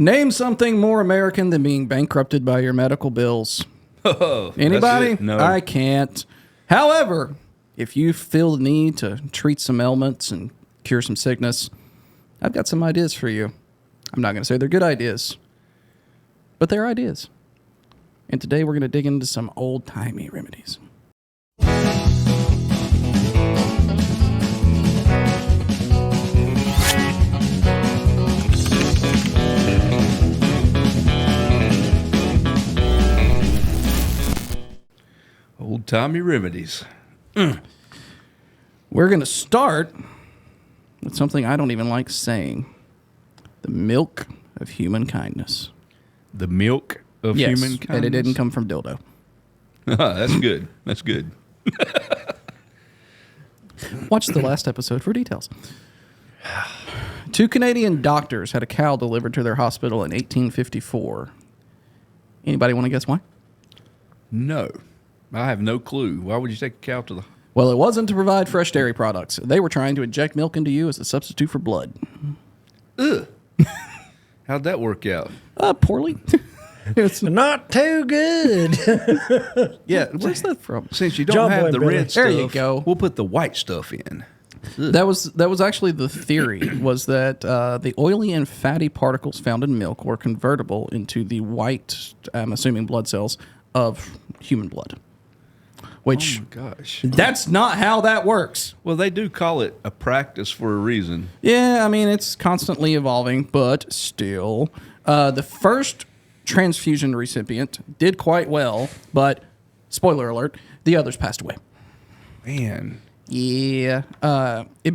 Name something more American than being bankrupted by your medical bills. Oh, Anybody? No. I can't. However, if you feel the need to treat some ailments and cure some sickness, I've got some ideas for you. I'm not going to say they're good ideas, but they're ideas. And today we're going to dig into some old-timey remedies. Old-timey remedies. We're going to start with something I don't even like saying. The milk of human kindness. The milk of human kindness? And it didn't come from dildo. That's good. That's good. Watch the last episode for details. 2 Canadian doctors had a cow delivered to their hospital in 1854. Anybody want to guess why? No. I have no clue. Why would you take a cow to the... Well, it wasn't to provide fresh dairy products. They were trying to inject milk into you as a substitute for blood. Ugh. How'd that work out? Poorly. It's not too good. Yeah, where's that from? Since you don't have the red stuff, there you go. We'll put the white stuff in. Ugh. That was actually the theory, was that the oily and fatty particles found in milk were convertible into the white, I'm assuming blood cells, of human blood. Which, oh my gosh. That's not how that works. Well, they do call it a practice for a reason. Yeah, I mean, it's constantly evolving, but still. The first transfusion recipient did quite well, but, spoiler alert, the others passed away. Man. Yeah. It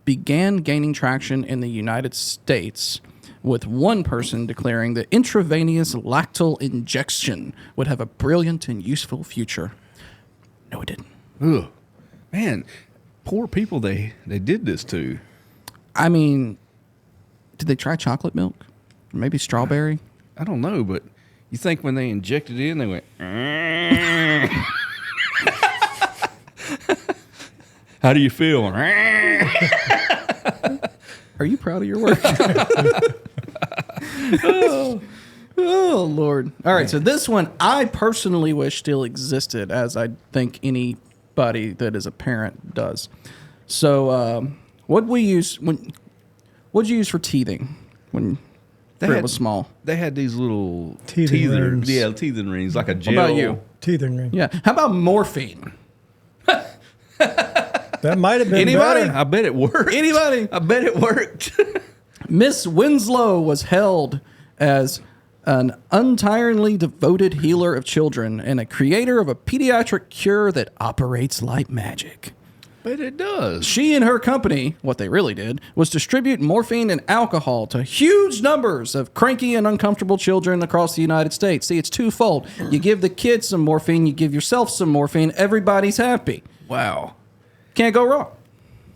began gaining traction in the United States, with one person declaring that intravenous lactal injection would have a brilliant and useful future. No, it didn't. Ugh. Man, poor people they did this to. I mean, did they try chocolate milk? Or maybe strawberry? I don't know, but you think when they injected it in, they went... How do you feel? Are you proud of your work? Oh, Lord. All right, so this one I personally wish still existed, as I think anybody that is a parent does. So what'd you use for teething when it was small? They had these little teething rings. Yeah, teething rings, like a gel. What about you? Teething ring. Yeah. How about morphine? That might have been Anybody? better. I bet it worked. Anybody? I bet it worked. Miss Winslow was held as an untiringly devoted healer of children and a creator of a pediatric cure that operates like magic. Bet it does. She and her company, what they really did, was distribute morphine and alcohol to huge numbers of cranky and uncomfortable children across the United States. See, it's twofold. You give the kids some morphine, you give yourself some morphine, everybody's happy. Wow. Can't go wrong.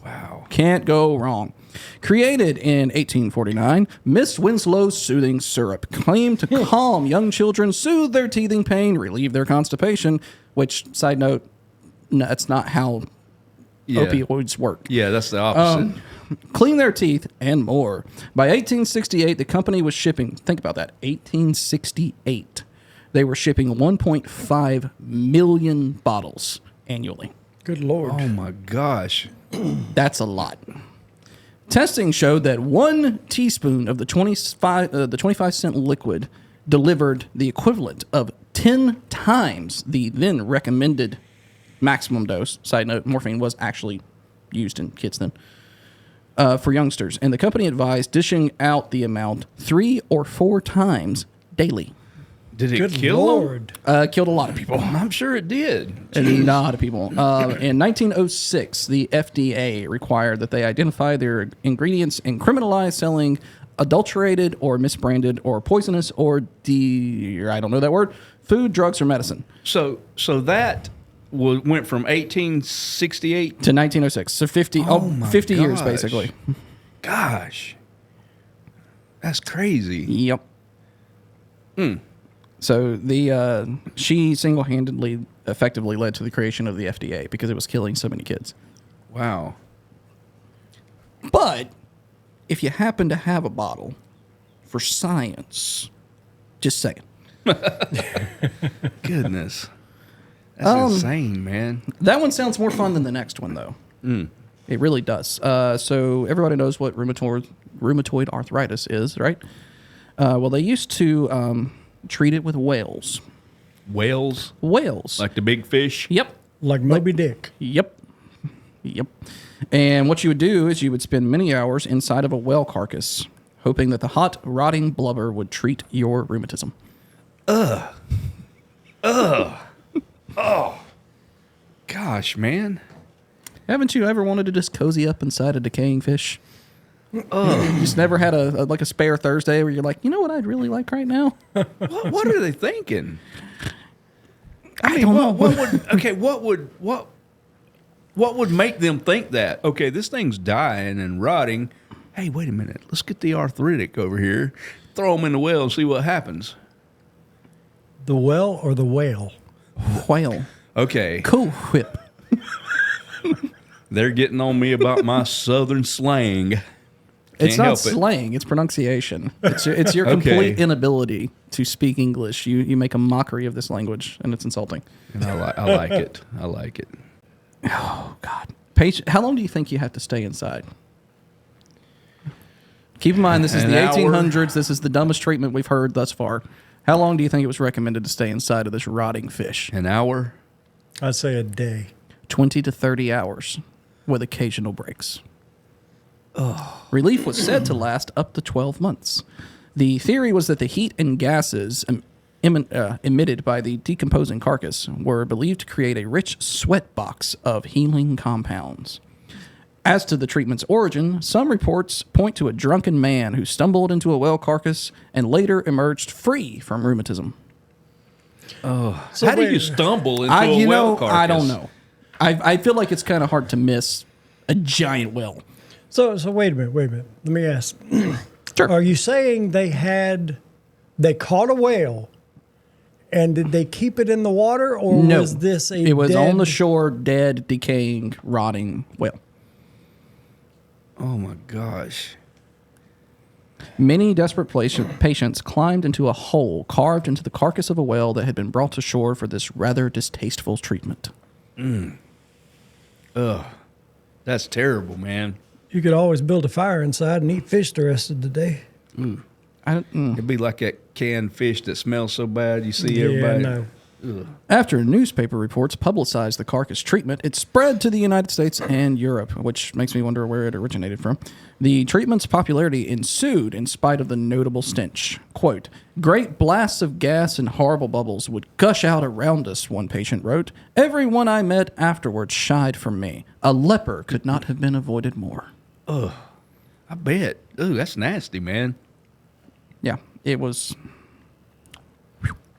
Wow. Can't go wrong. Created in 1849, Miss Winslow's soothing syrup claimed to calm young children, soothe their teething pain, relieve their constipation, which, side note, no, that's not how opioids work. Yeah, that's the opposite. Clean their teeth, and more. By 1868, the company was shipping, think about that, 1868. They were shipping 1.5 million bottles annually. Good Lord. Oh, my gosh. That's a lot. Testing showed that 1 teaspoon of the 25-cent liquid delivered the equivalent of 10 times the then recommended maximum dose. Side note, morphine was actually used in kids then. For youngsters. And the company advised dishing out the amount 3 or 4 times daily. Did it Good kill Lord. them? Killed a lot of people. I'm sure it did. A lot of people. In 1906, the FDA required that they identify their ingredients and criminalize selling adulterated or misbranded or poisonous or I don't know that word, food, drugs, or medicine. So that went from 1868 to 1906. So 50 years, basically. Gosh. That's crazy. Yep. So she single-handedly effectively led to the creation of the FDA because it was killing so many kids. Wow. But if you happen to have a bottle for science. Just saying. Goodness. That's insane, man. That one sounds more fun than the next one, though. It really does. So everybody knows what rheumatoid arthritis is, right? Well, they used to treat it with whales. Whales? Whales. Like the big fish? Yep. Like Moby Dick. Yep. And what you would do is you would spend many hours inside of a whale carcass, hoping that the hot, rotting blubber would treat your rheumatism. Gosh, man. Haven't you ever wanted to just cozy up inside a decaying fish? You just never had a spare Thursday where you're like, you know what I'd really like right now? What are they thinking? I don't know. What would make them think that? Okay, this thing's dying and rotting. Hey, wait a minute. Let's get the arthritic over here. Throw them in the well and see what happens. The well or the whale? Whale. Okay. Cool whip. They're getting on me about my southern slang. It's Can't not help it. slang, it's pronunciation. It's your Okay. complete inability to speak English. You make a mockery of this language, and it's insulting. And I like it. I like it. Oh, God. How long do you think you have to stay inside? Keep in mind, this is An the hour. 1800s. This is the dumbest treatment we've heard thus far. How long do you think it was recommended to stay inside of this rotting fish? An hour? I'd say a day. 20 to 30 hours with occasional breaks. Relief was said to last up to 12 months. The theory was that the heat and gases emitted by the decomposing carcass were believed to create a rich sweat box of healing compounds. As to the treatment's origin, some reports point to a drunken man who stumbled into a whale carcass and later emerged free from rheumatism. So How do wait- you stumble into a whale carcass? I don't know. I feel like it's kind of hard to miss a giant whale. So wait a minute. Let me ask. Sure. Are you saying they caught a whale, and did they keep it in the water, or No, was this it was dead- on the shore, dead, decaying, rotting whale. Oh, my gosh. Many desperate patients climbed into a hole carved into the carcass of a whale that had been brought to shore for this rather distasteful treatment. That's terrible, man. You could always build a fire inside and eat fish the rest of the day. It'd be like that canned fish that smells so bad you see Yeah, everybody. no. After newspaper reports publicized the carcass treatment, it spread to the United States and Europe, which makes me wonder where it originated from. The treatment's popularity ensued in spite of the notable stench. Quote, "Great blasts of gas and horrible bubbles would gush out around us," one patient wrote. "Everyone I met afterwards shied from me. A leper could not have been avoided more." I bet. Ooh, that's nasty, man. Yeah, it was...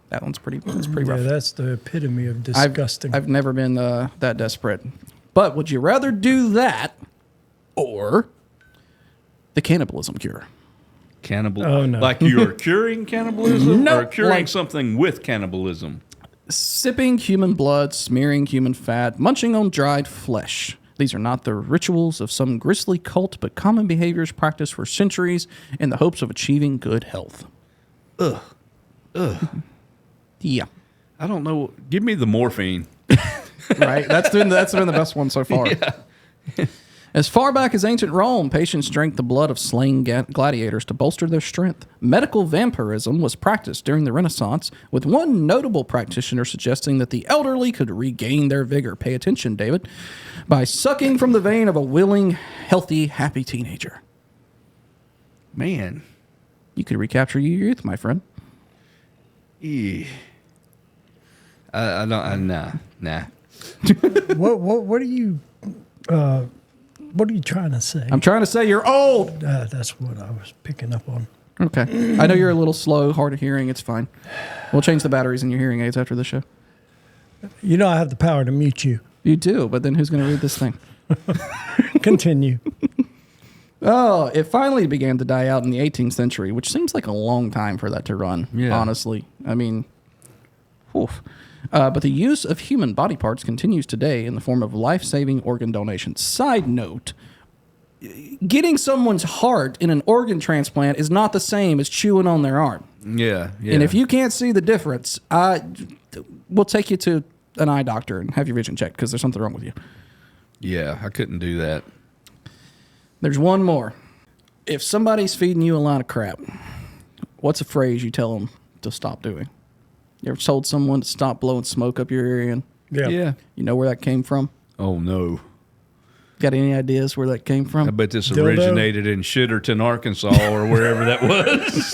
That one's pretty Yeah, rough. that's the epitome of I've- disgusting. I've never been that desperate. But would you rather do that or the cannibalism cure? Oh, no. Like you're curing cannibalism No, or curing like- something with cannibalism? Sipping human blood, smearing human fat, munching on dried flesh. These are not the rituals of some grisly cult, but common behaviors practiced for centuries in the hopes of achieving good health. Ugh. Yeah, I don't know. Give me the morphine. right. That's been the best one so far. As far back as ancient Rome, patients drank the blood of slain gladiators to bolster their strength. Medical vampirism was practiced during the Renaissance, with one notable practitioner suggesting that the elderly could regain their vigor. Pay attention, David, by sucking from the vein of a willing, healthy, happy teenager. Man. You could recapture your youth, my friend. Eeh. I don't. Nah. What are you trying to say? I'm trying to say you're old. That's what I was picking up on. Okay. I know you're a little slow, hard of hearing. It's fine. We'll change the batteries in your hearing aids after the show. You know I have the power to mute you. You do, but then who's going to read this thing? Continue. Oh, it finally began to die out in the 18th century, which seems like a long time for that to run, Yeah. honestly. I mean, oof. But the use of human body parts continues today in the form of life-saving organ donation. Side note, getting someone's heart in an organ transplant is not the same as chewing on their arm. Yeah. And if you can't see the difference, we'll take you to an eye doctor and have your vision checked because there's something wrong with you. Yeah, I couldn't do that. There's one more. If somebody's feeding you a lot of crap, what's a phrase you tell them to stop doing? You ever told someone to stop blowing smoke up your ear? Yeah. You know where that came from? Oh, no. Got any ideas where that came from? I bet this Dildo? originated in Shitterton, Arkansas, or wherever that was.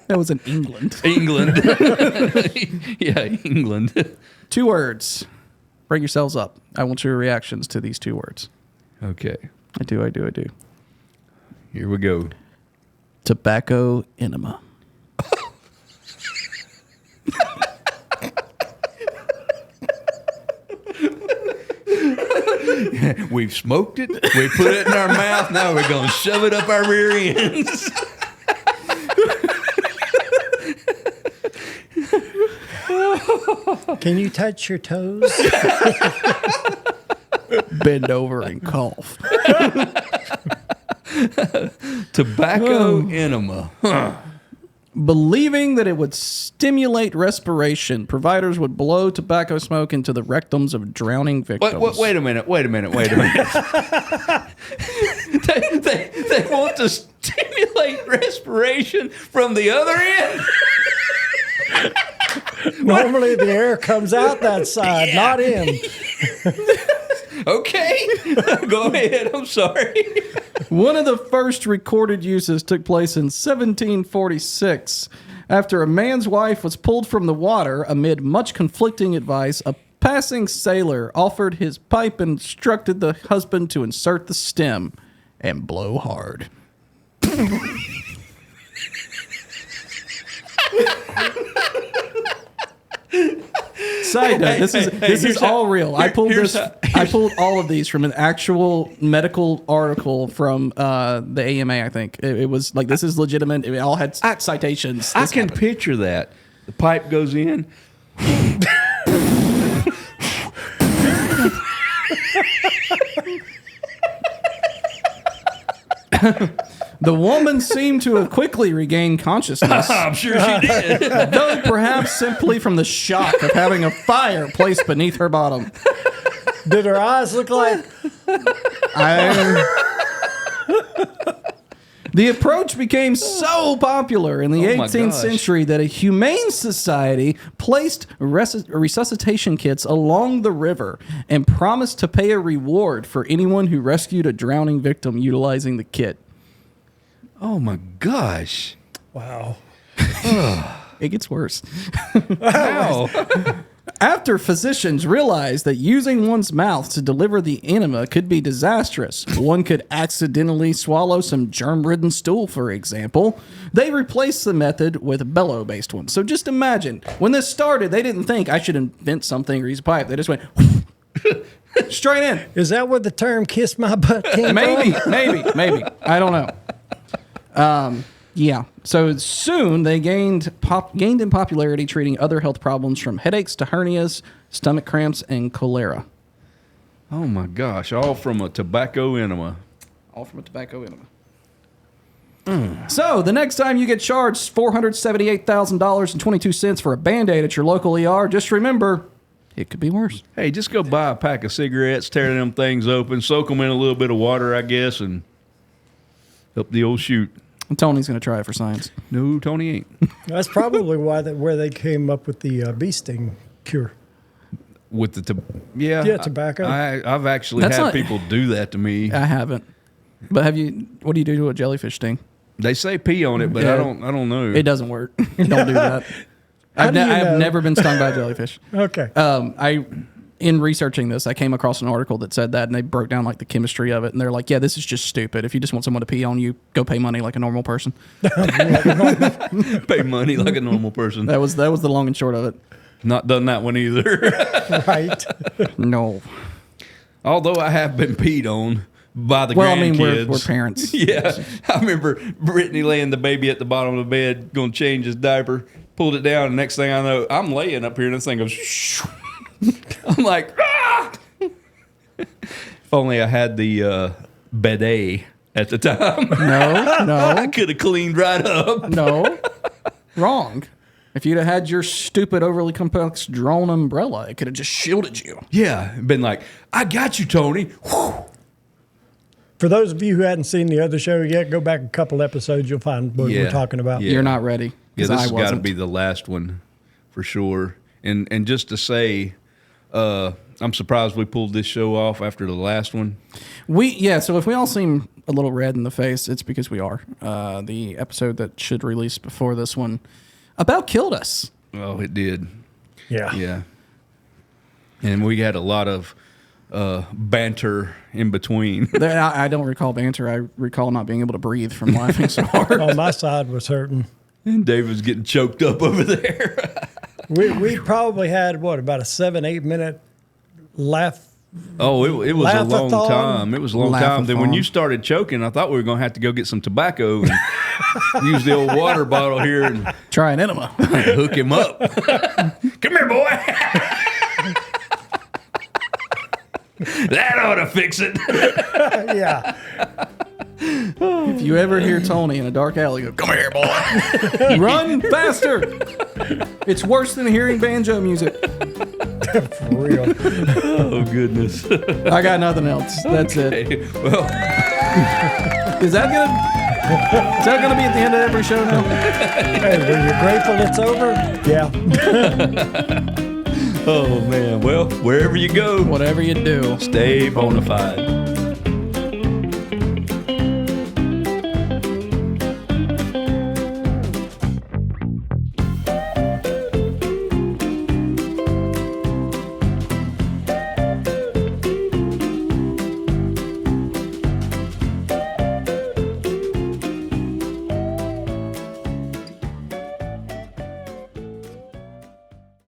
That was in England. England. Yeah, England. 2 words. Bring yourselves up. I want your reactions to these 2 words. Okay. I do. Here we go. Tobacco enema. We've smoked it. We put it in our mouth. Now we're going to shove it up our rear ends. Can you touch your toes? Bend over and cough. Tobacco enema. Huh. Believing that it would stimulate respiration, providers would blow tobacco smoke into the rectums of drowning victims. Wait a minute. They want to stimulate respiration from the other end. Normally the air comes out that side, not in. Okay. Go ahead. I'm sorry. One of the first recorded uses took place in 1746. After a man's wife was pulled from the water amid much conflicting advice, a passing sailor offered his pipe and instructed the husband to insert the stem and blow hard. Side note: This is all real. I pulled all of these from an actual medical article from the AMA. I think it was like, this is legitimate. It all had citations. I can picture that. The pipe goes in. The woman seemed to have quickly regained consciousness. I'm sure she did. Though perhaps simply from the shock of having a fire placed beneath her bottom. Did her eyes look like? The approach became so popular in the 18th century that a humane society placed resuscitation kits along the river and promised to pay a reward for anyone who rescued a drowning victim utilizing the kit. Oh my gosh. Wow. It gets worse. Wow. After physicians realized that using one's mouth to deliver the enema could be disastrous, one could accidentally swallow some germ-ridden stool, for example, they replaced the method with a bellow-based one. So just imagine, when this started, they didn't think I should invent something or use a pipe. They just went straight in. Is that where the term "kiss my butt" came from? Maybe. I don't know. Yeah. So soon they gained in popularity treating other health problems from headaches to hernias, stomach cramps, and cholera. Oh my gosh. All from a tobacco enema. So the next time you get charged $478,000.22 for a Band-Aid at your local ER, just remember, it could be worse. Hey, just go buy a pack of cigarettes, tear them things open, soak them in a little bit of water, I guess, and help the old shoot. And Tony's going to try it for science. No, Tony ain't. That's probably where they came up with the bee sting cure. With the tobacco. I've actually That's had not- people do that to me. I haven't. But have you? What do you do to a jellyfish sting? They say pee on it, but Yeah. I don't know. It doesn't work. Don't do that. How do you I've know? never been stung by a jellyfish. Okay. In researching this, I came across an article that said that, and they broke down like the chemistry of it, and they're like, "Yeah, this is just stupid. If you just want someone to pee on you, go pay money like a normal person." Pay money like a normal person. That was the long and short of it. Not done that one either. Right. No. Although I have been peed on by the Well, I grandkids. mean, we're parents. Yeah, I remember Brittany laying the baby at the bottom of the bed, going to change his diaper, pulled it down, and next thing I know, I'm laying up here, and this thing goes. I'm like, ah! If only I had the bidet at the time. No, I could have cleaned right up. no. Wrong. If you'd have had your stupid, overly complex drone umbrella, it could have just shielded you. Yeah, been like, I got you, Tony. Whew. For those of you who hadn't seen the other show yet, go back a couple episodes. You'll find what we're talking about. Yeah. You're not ready. Yeah, 'Cause this I has got to wasn't. be the last one for sure. And just to say, I'm surprised we pulled this show off after the last one. So if we all seem a little red in the face, it's because we are. The episode that should release before this one about killed us. Oh, it did. Yeah. Yeah. And we had a lot of banter in between. I don't recall banter. I recall not being able to breathe from laughing so hard. Oh, my side was hurting. And Dave was getting choked up over there. We probably had, about a 7-8 minute laugh. Oh, it was a long Laugh-a-thon. time. It was a long time. Then when you started choking, I thought we were going to have to go get some tobacco and use the old water bottle here and Try an enema. hook him up. Come here, boy. That ought to fix it. Yeah. If you ever hear Tony in a dark alley go, "Come here, boy." Run faster. It's worse than hearing banjo music. For real. Oh, goodness. I got nothing else. That's it. Hey, well, Is that gonna be at the end of every show now? Hey, were you grateful it's over? Yeah. oh, man. Well, wherever you go, Whatever you do. stay bona fide.